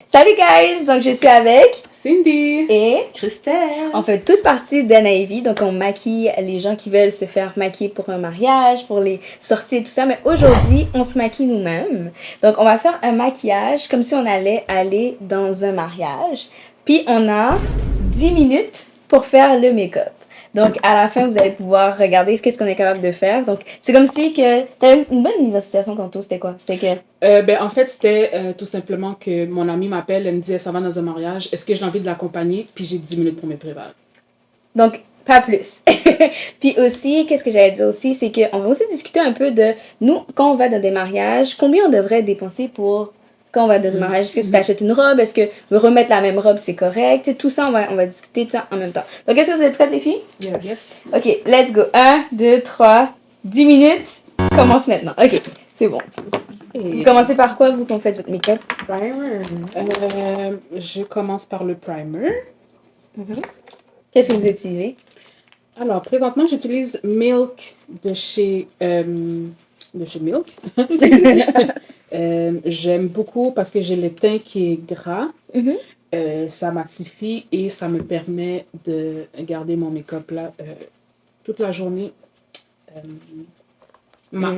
Salut guys! Donc je suis avec Cindy et Christelle. on fait tous partie d'Anaïvi. Donc on maquille les gens qui veulent se faire maquiller pour un mariage, pour les sorties et tout ça. Mais aujourd'hui, on se maquille nous-mêmes. Donc on va faire un maquillage comme si on allait aller dans un mariage. Puis on a 10 minutes pour faire le make-up. Donc, à la fin, vous allez pouvoir regarder qu'est-ce qu'on est capable de faire. Donc, c'est comme si que... T'avais une bonne mise en situation tantôt, c'était quoi? C'était que... En fait, c'était tout simplement que mon amie m'appelle, elle me dit, elle s'en va dans un mariage, est-ce que j'ai envie de l'accompagner? Puis j'ai 10 minutes pour me préparer. Donc, pas plus. Puis aussi, qu'est-ce que j'allais dire aussi, c'est qu'on va aussi discuter un peu de, nous, quand on va dans des mariages, combien on devrait dépenser pour... Quand on va dans un mariage, est-ce que tu t'achètes une robe? Est-ce que remettre la même robe, c'est correct? T'sais, tout ça, on va discuter de ça en même temps. Donc, est-ce que vous êtes prêtes, les filles? Yes. OK, let's go. 1, 2, 3, 10 minutes. Commence maintenant. OK, c'est bon. Vous commencez par quoi, vous, quand faites votre make-up? Primer. Je commence par le primer. Qu'est-ce que vous utilisez? Alors, présentement, j'utilise Milk de chez Milk. J'aime beaucoup parce que j'ai le teint qui est gras. Ça matifie et ça me permet de garder mon make-up là toute la journée. Moi,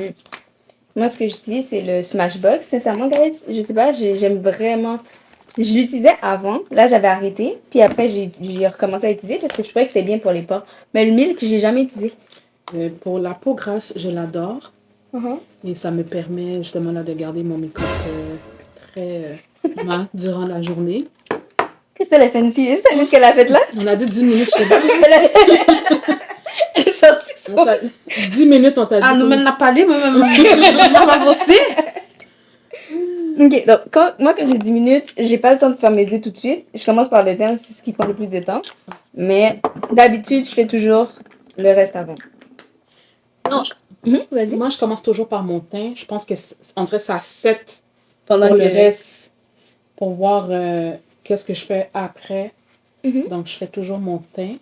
ce que j'utilise, c'est le Smashbox. Sincèrement, guys, je sais pas, j'aime vraiment... Je l'utilisais avant. Là, j'avais arrêté. Puis après, j'ai recommencé à l'utiliser parce que je trouvais que c'était bien pour les pores. Mais le Milk, j'ai jamais utilisé. Pour la peau grasse, je l'adore. Et ça me permet justement là, de garder mon make-up très mat durant la journée. Qu'est-ce qu'elle a fait ici? T'as vu ce qu'elle a fait là? On a dit 10 minutes, je sais pas. Elle est sortie son... 10 minutes, on t'a dit. Ah, nous, on a parlé, mais on va avancer. Ok, donc moi, quand j'ai 10 minutes, j'ai pas le temps de faire mes yeux tout de suite. Je commence par le teint, c'est ce qui prend le plus de temps. Mais d'habitude, je fais toujours le reste avant. Non, Vas-y. moi, je commence toujours par mon teint. Je pense que on dirait ça set Pendant pour que le reste, pour voir qu'est-ce que je fais après. Donc, je fais toujours mon teint.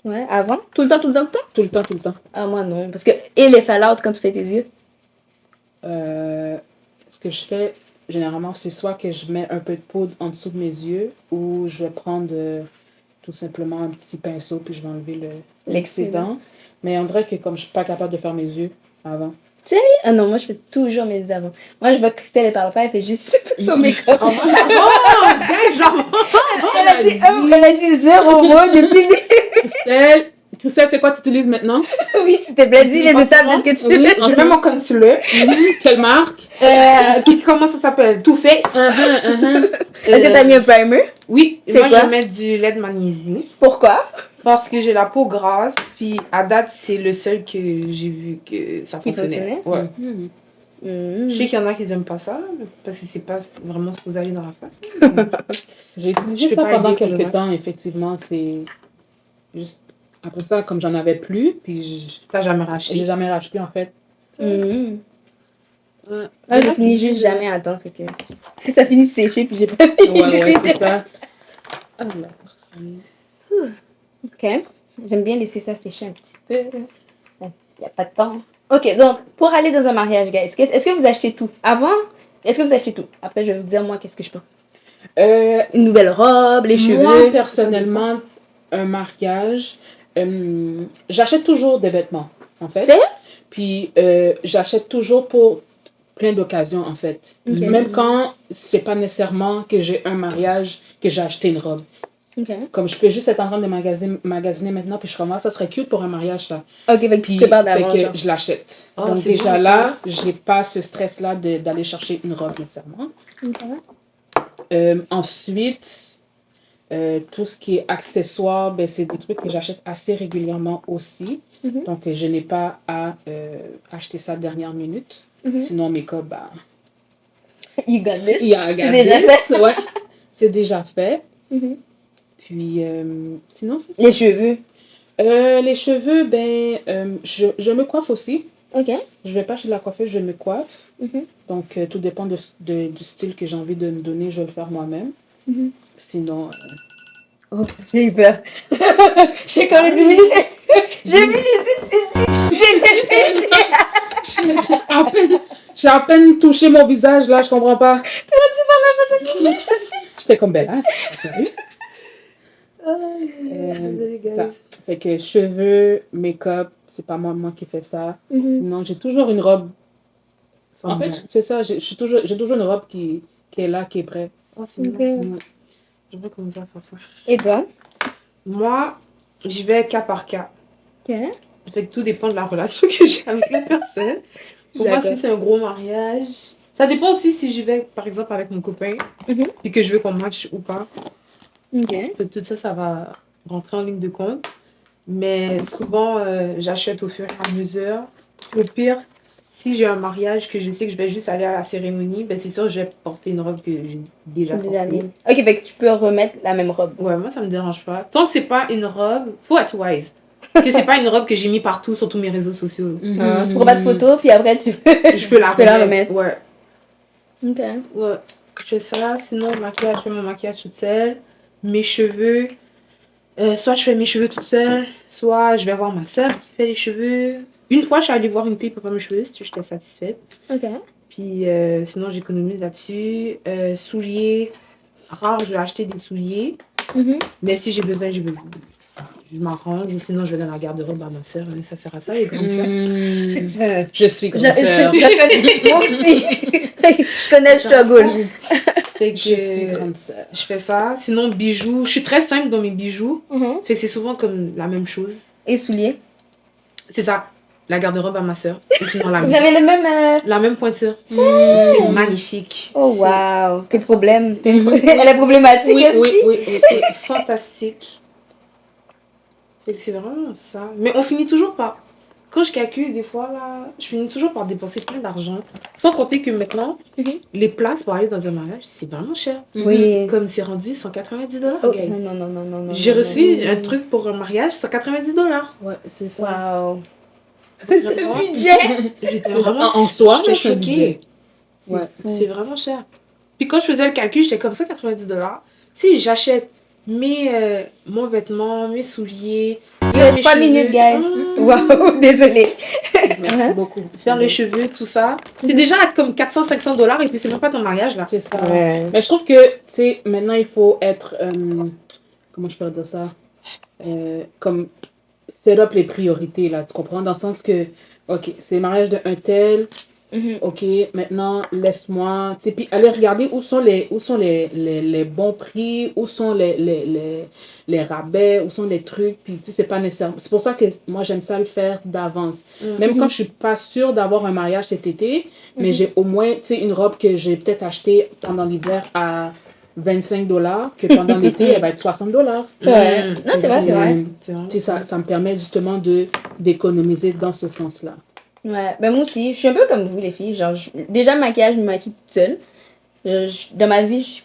Ouais, avant? Tout le temps? Tout le temps, tout le temps. Ah, moi non. Parce que, et les fallouts quand tu fais tes yeux? Ce que je fais, généralement, c'est soit que je mets un peu de poudre en dessous de mes yeux ou je vais prendre tout simplement un petit pinceau puis je vais enlever l'excédent. Mais on dirait que comme je suis pas capable de faire mes yeux avant. Sérieux? Ah non, moi je fais toujours mes yeux avant. Moi je vois que Christelle, elle parle pas, elle fait juste son make-up. Oh, Elle a dit zéro mot depuis le Christelle, c'est quoi tu utilises maintenant? Oui, s'il te plaît, dis les étapes de ce que tu fais. Je mets mon concealer. Quelle marque? Comment ça s'appelle? Too Faced. Est-ce que t'as mis un primer? Oui, C'est moi quoi? je mets du lait de magnésie. Pourquoi? Parce que j'ai la peau grasse, puis à date, c'est le seul que j'ai vu que ça Qui fonctionnait. fonctionnait? Ouais. Je sais qu'il y en a qui n'aiment pas ça, parce que c'est pas vraiment ce que vous avez dans la face. J'ai utilisé Je peux ça pas pendant aider pour le quelques temps, effectivement. C'est juste après ça, comme j'en avais plus, puis T'as jamais j'ai racheté. jamais racheté en fait. Ah, je finis juste jamais à temps, fait que ça finit de sécher, puis j'ai pas fini. Ouais, c'est ça. Alors. Ok. J'aime bien laisser ça sécher un petit peu. Il n'y a pas de temps. Ok, donc, pour aller dans un mariage, guys, est-ce que vous achetez tout? Avant, est-ce que vous achetez tout? Après, je vais vous dire, moi, qu'est-ce que je pense. Une nouvelle robe, les cheveux. Moi, personnellement, un mariage, j'achète toujours des vêtements, en fait. Sérieux? Puis, j'achète toujours pour plein d'occasions, en fait. Même quand c'est pas nécessairement que j'ai un mariage, que j'ai acheté une robe. Comme je peux juste être en train de magasiner maintenant, puis je commence, ça serait cute pour un mariage, ça. Ok, fait que tu Puis, te prépares d'avance. fait genre. que je l'achète. Ah, Donc c'est déjà bon, ça. là, j'ai pas ce stress-là d'aller chercher une robe nécessairement. Ensuite, tout ce qui est accessoires, ben, c'est des trucs que j'achète assez régulièrement aussi. Donc, je n'ai pas à acheter ça dernière minute. Sinon, mes make-up, ben, You got this. yeah, I got C'est déjà this. fait. Ouais, c'est déjà fait. Puis, sinon, c'est ça. Les cheveux. Les cheveux, ben, je me coiffe aussi. Ok. Je vais pas chez la coiffeuse, je me coiffe. Donc, tout dépend du style que j'ai envie de me donner, je vais le faire moi-même. Sinon, Oh, j'ai eu peur. J'ai comme les 10 minutes. J'ai vu les sites. J'ai à peine touché mon visage, là, je comprends pas. J'étais comme belle, hein? Désolé, Ça. guys. Fait que cheveux, make-up, c'est pas moi qui fais ça. Sinon, j'ai toujours une robe. En fait, c'est ça, j'ai toujours une robe qui est là, qui est prête. Oh, c'est bien. Je vais commencer à faire ça. Et toi? Moi, j'y vais cas par cas. Ok. Fait que tout dépend de la relation que j'ai avec la personne. Pour moi, si c'est un gros mariage, ça dépend aussi si j'y vais, par exemple, avec mon copain, puis que je veux qu'on match ou pas. Ok. Fait que tout ça, ça va rentrer en ligne de compte. Mais souvent, j'achète au fur et à mesure. Au pire, si j'ai un mariage que je sais que je vais juste aller à la cérémonie, ben c'est sûr, je vais porter une robe que j'ai déjà portée. Ok, fait que tu peux remettre la même robe. Ouais, moi, ça me dérange pas. Tant que c'est pas une robe, faut être wise. Que c'est pas une robe que j'ai mis partout sur tous mes réseaux sociaux. Tu prends pas de photos, puis après tu peux, Je peux la remettre. Ouais. Ok. Ouais. Je fais ça. Sinon, le maquillage, je fais mon maquillage toute seule. Mes cheveux, soit je fais mes cheveux toute seule, soit je vais voir ma soeur qui fait les cheveux. Une fois, je suis allée voir une fille pour faire mes cheveux, j'étais satisfaite. Ok. Puis sinon, j'économise là-dessus. Souliers, rare, je vais acheter des souliers. Mais si j'ai besoin, je m'arrange. Ou sinon, je donne la garde-robe à ma soeur. Ça sert à ça, les grandes sœurs. Je suis grande sœur. Moi aussi. Je connais le struggle. Fait que Je suis grande sœur. je fais ça. Sinon, bijoux. Je suis très simple dans mes bijoux. Fait que c'est souvent comme la même chose. Et souliers. C'est ça. La garde-robe à ma soeur. Ou sinon, Vous avez le même... la même pointure. C'est magnifique. Oh, wow. Tes problèmes. Elle est problématique aussi. Oui. C'est fantastique. Fait que c'est vraiment ça. Mais on finit toujours par... Quand je calcule, des fois, là, je finis toujours par dépenser plein d'argent. Sans compter que maintenant, les places pour aller dans un mariage, c'est vraiment cher. Oui. Comme c'est rendu 190 $, Oh, guys. non. J'ai reçu un truc pour un mariage, 190 $. Ouais, c'est ça. Wow. C'est le budget. J'étais vraiment En soi, j'étais c'est un budget. choquée. Ouais. C'est vraiment cher. Puis quand je faisais le calcul, j'étais comme 190 $. Si j'achète mon vêtement, mes souliers, Il reste 3 minutes, guys. Wow, désolée. Merci beaucoup. Faire les cheveux, tout ça. C'est déjà à comme 400-500 $ et puis c'est même pas ton mariage là. C'est ça. Ouais. Mais je trouve que, tu sais, maintenant il faut être. Comment je peux dire ça? Comme set up les priorités là, tu comprends? Dans le sens que, ok, c'est le mariage d'un tel. Ok, maintenant laisse-moi, tu sais, puis aller regarder où sont les bons prix, où sont les rabais, où sont les trucs, puis tu sais, c'est pas nécessaire. C'est pour ça que moi j'aime ça le faire d'avance. Même quand je suis pas sûre d'avoir un mariage cet été, mais j'ai au moins, tu sais, une robe que j'ai peut-être achetée pendant l'hiver à 25 $, que pendant l'été, elle va être 60 $. Ouais. Non, c'est vrai. Tu sais, ça me permet justement d'économiser dans ce sens-là. Ouais, ben moi aussi, je suis un peu comme vous les filles, genre, déjà le maquillage, je me maquille toute seule. Dans ma vie,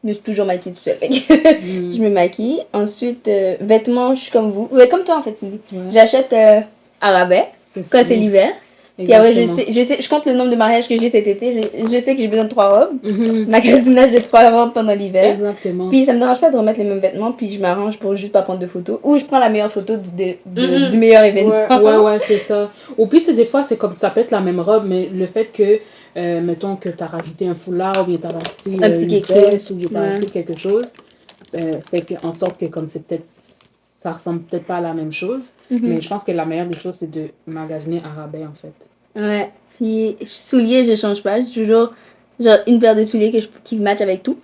je me suis toujours maquillée toute seule, fait que je me maquille. Ensuite, vêtements, je suis comme vous, ouais, comme toi en fait, Cindy. Ouais. J'achète à rabais, quand c'est l'hiver. Puis après, je compte le nombre de mariages que j'ai cet été, je sais que j'ai besoin de 3 robes. Magasinage de 3 robes pendant l'hiver. Exactement. Puis ça me dérange pas de remettre les mêmes vêtements, puis je m'arrange pour juste pas prendre de photos. Ou je prends la meilleure photo du meilleur événement. Ouais, c'est ça. Ou puis, des fois, c'est comme ça peut être la même robe, mais le fait que, mettons que tu as rajouté un foulard, ou bien tu as rajouté un petit une quelque veste, ou bien tu as rajouté quelque chose, fait en sorte que comme c'est peut-être, ça ressemble peut-être pas à la même chose, mais je pense que la meilleure des choses, c'est de magasiner à rabais, en fait. Ouais. Puis, souliers, je change pas. J'ai toujours genre une paire de souliers qui match avec tout.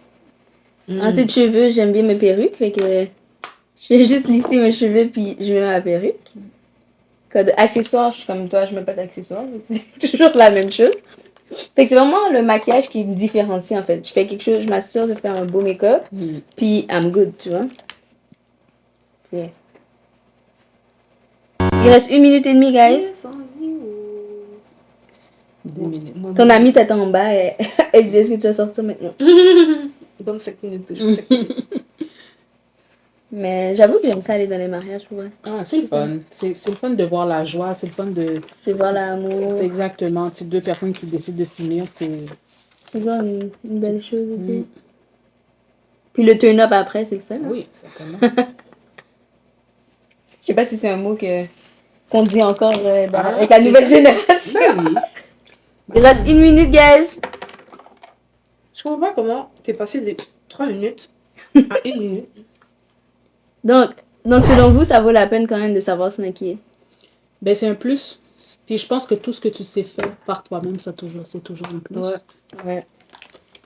Ensuite, cheveux, j'aime bien mes perruques. Fait que je vais juste lisser mes cheveux, puis je mets ma perruque. Quand accessoires, je suis comme toi, je mets pas d'accessoires. C'est toujours la même chose. Fait que c'est vraiment le maquillage qui me différencie, en fait. Je fais quelque chose, je m'assure de faire un beau make-up, puis I'm good, tu vois. Yeah. Il reste 1 minute et demie, guys. 10 minutes. Ton amie t'attend en bas et elle dit est-ce que tu vas sortir maintenant? Bonne 5 minutes toujours. 5 minutes. Mais j'avoue que j'aime ça aller dans les mariages pour vrai. Ah, c'est le fun. C'est le fun de voir la joie, c'est le fun de voir l'amour. C'est exactement. C'est 2 personnes qui décident de s'unir, c'est toujours une belle chose. Puis le turn-up après, c'est le fun. Oui, certainement. Je sais pas si c'est un mot que qu'on dit encore avec la nouvelle génération. Ben oui. Il reste 1 minute, guys. Je comprends pas comment t'es passé de 3 minutes à 1 minute. Donc, selon vous, ça vaut la peine quand même de savoir se maquiller. Ben, c'est un plus. Puis je pense que tout ce que tu sais faire par toi-même, c'est toujours un plus. Ouais.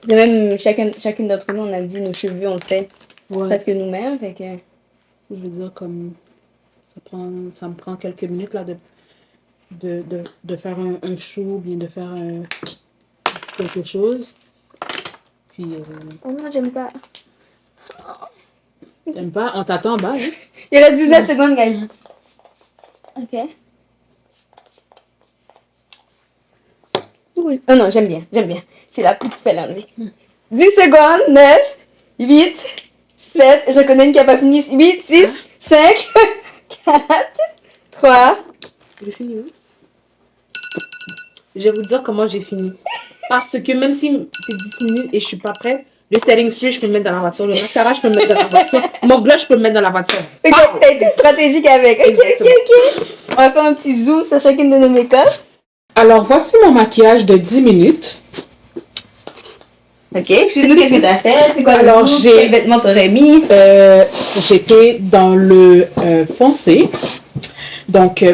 C'est même, chacune d'entre nous, on a dit, nos cheveux, on le fait presque nous-mêmes. Fait que... Je veux dire, comme ça me prend quelques minutes là de faire un show, bien de faire un petit quelque chose. Puis. Oh non, j'aime pas. T'aimes pas? On t'attend en bas, hein? Il reste 19 secondes, guys. Ok. Oh non, j'aime bien. C'est la coupe qui fait l'enlever. 10 secondes, 9, 8, 7, je connais une qui n'a pas fini. 8, 6, 5, 4, 3. J'ai fini, oui. Je vais vous dire comment j'ai fini. Parce que même si c'est 10 minutes et je suis pas prête, le setting spray, je peux le mettre dans la voiture. Le mascara, je peux le mettre dans la voiture. Mon gloss, je peux le mettre dans la voiture. Ok, t'as été stratégique avec. Ok. On va faire un petit zoom sur chacune de nos make-up. Alors, voici mon maquillage de 10 minutes. Ok, excuse-nous, qu'est-ce que t'as fait? C'est quoi Alors, quels vêtements t'aurais mis? J'étais dans le foncé. Donc,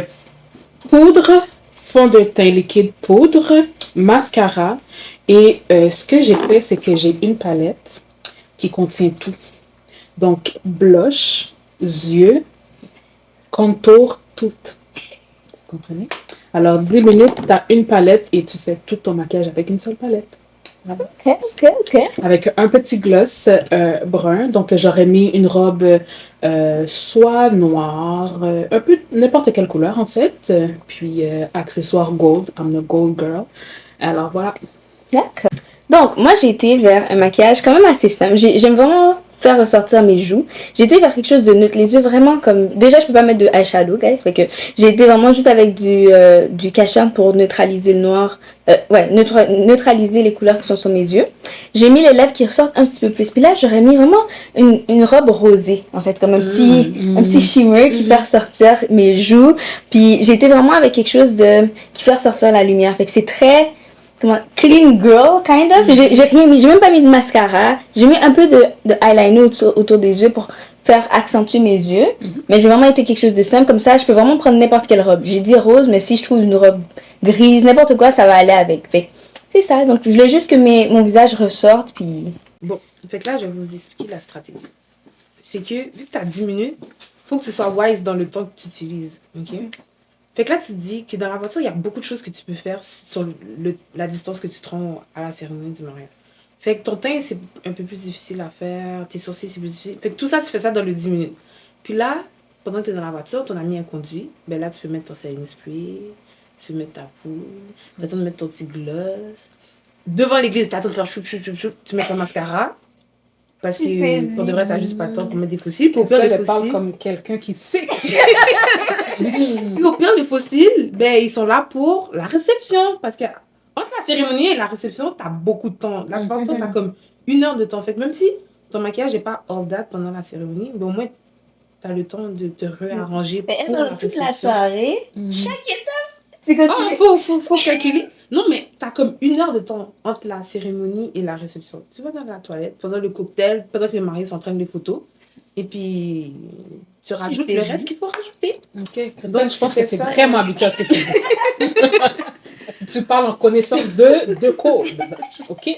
poudre, fond de teint liquide poudre, mascara. Et ce que j'ai fait, c'est que j'ai une palette qui contient tout. Donc, blush, yeux, contour, tout. Vous comprenez? Alors, 10 minutes, tu as une palette et tu fais tout ton maquillage avec une seule palette. Voilà. Ok. Avec un petit gloss brun. Donc, j'aurais mis une robe soit noire, un peu n'importe quelle couleur en fait. Puis, accessoire gold. I'm a gold girl. Alors, voilà. D'accord. Donc, moi, j'ai été vers un maquillage quand même assez simple. J'aime vraiment faire ressortir mes joues. J'ai été vers quelque chose de neutre. Les yeux vraiment comme... Déjà, je peux pas mettre de eyeshadow, guys. Fait que j'ai été vraiment juste avec du cache-œil pour neutraliser le noir. Neutraliser les couleurs qui sont sur mes yeux. J'ai mis les lèvres qui ressortent un petit peu plus. Puis là, j'aurais mis vraiment une robe rosée, en fait. Comme un petit shimmer qui fait ressortir mes joues. Puis j'ai été vraiment avec quelque chose qui fait ressortir la lumière. Fait que c'est très... clean girl, kind of. J'ai rien mis, j'ai même pas mis de mascara. J'ai mis un peu de eyeliner autour des yeux pour faire accentuer mes yeux. Mais j'ai vraiment été quelque chose de simple. Comme ça, je peux vraiment prendre n'importe quelle robe. J'ai dit rose, mais si je trouve une robe grise, n'importe quoi, ça va aller avec. Fait c'est ça. Donc, je voulais juste que mon visage ressorte, puis... Bon, fait que là, je vais vous expliquer la stratégie. C'est que, vu que tu as 10 minutes, faut que tu sois wise dans le temps que tu utilises, ok? Fait que là, tu te dis que dans la voiture, il y a beaucoup de choses que tu peux faire sur la distance que tu te rends à la cérémonie du mariage. Fait que ton teint, c'est un peu plus difficile à faire. Tes sourcils, c'est plus difficile. Fait que tout ça, tu fais ça dans le 10 minutes. Puis là, pendant que tu es dans la voiture, ton ami a conduit. Ben là, tu peux mettre ton setting spray. Tu peux mettre ta poudre. T'attends de mettre ton petit gloss. Devant l'église, t'attends de faire choup. Tu mets ton mascara. Parce que pour de vrai, t'as juste pas le temps pour mettre des fossiles. Pour Christelle, elle parle comme quelqu'un qui sait. Puis au pire, les fossiles, ben, ils sont là pour la réception. Parce que entre la cérémonie et la réception, t'as beaucoup de temps. Là, par contre, t'as comme 1 heure de temps. Fait que même si ton maquillage n'est pas hors date pendant la cérémonie, ben, au moins, t'as le temps de te réarranger pour la réception. Toute la soirée, chaque étape, c'est comme faut calculer. Non, mais t'as comme 1 heure de temps entre la cérémonie et la réception. Tu vas dans la toilette, pendant le cocktail, pendant que les mariés sont en train de les photos. Et puis, tu rajoutes le reste qu'il faut rajouter. Ok, Christelle, je pense que tu es vraiment habituée à ce que tu dis. Tu parles en connaissance de cause. Ok?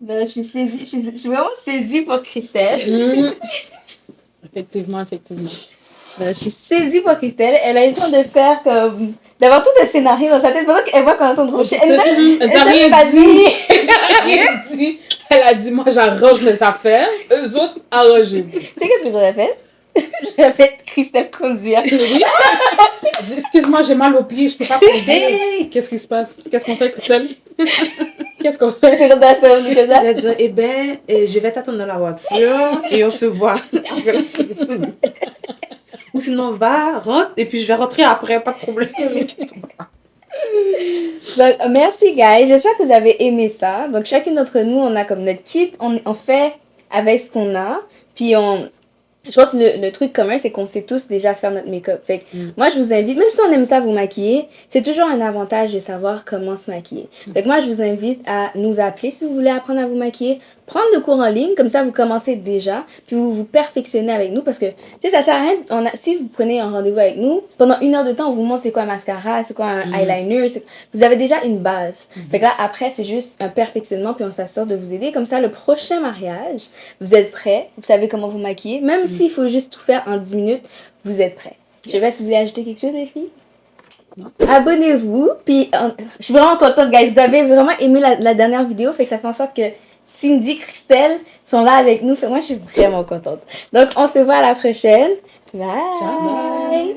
Non, je suis vraiment saisie pour Christelle. Effectivement. Non, je suis saisie pour Christelle. Elle a eu le temps de faire comme... d'avoir tout un scénario dans sa tête pendant qu'elle voit qu'on est en train de rocher. Elle n'a rien dit. Elle a dit, moi j'arrange mes affaires, eux autres, arrangez-vous. Tu sais qu'est-ce que j'aurais fait? J'aurais fait Christelle conduire. Oui. Excuse-moi, j'ai mal aux pieds, je peux pas conduire. Qu'est-ce qui se passe? Qu'est-ce qu'on fait, Christelle? Qu'est-ce qu'on fait? C'est comme ça, Elle va dire, eh ben, je vais t'attendre dans la voiture et on se voit. Ou sinon, rentre, et puis je vais rentrer après, pas de problème. Donc, merci, guys. J'espère que vous avez aimé ça. Donc, chacune d'entre nous, on a comme notre kit. On fait avec ce qu'on a. Puis, Je pense que le truc commun, c'est qu'on sait tous déjà faire notre make-up. Fait que moi, je vous invite, même si on aime ça vous maquiller, c'est toujours un avantage de savoir comment se maquiller. Fait que moi, je vous invite à nous appeler si vous voulez apprendre à vous maquiller, prendre le cours en ligne, comme ça, vous commencez déjà, puis vous vous perfectionnez avec nous, parce que, tu sais, ça sert à rien, si vous prenez un rendez-vous avec nous, pendant 1 heure de temps, on vous montre c'est quoi un mascara, c'est quoi un eyeliner, vous avez déjà une base. Fait que là, après, c'est juste un perfectionnement, puis on s'assure de vous aider. Comme ça, le prochain mariage, vous êtes prêts, vous savez comment vous maquiller, même s'il faut juste tout faire en 10 minutes, vous êtes prêts. Je sais pas si vous voulez ajouter quelque chose, les filles? Abonnez-vous, puis je suis vraiment contente, guys. Vous avez vraiment aimé la dernière vidéo, fait que ça fait en sorte que Cindy, Christelle sont là avec nous. Fait que moi, je suis vraiment contente. Donc, on se voit à la prochaine. Bye! Ciao, bye.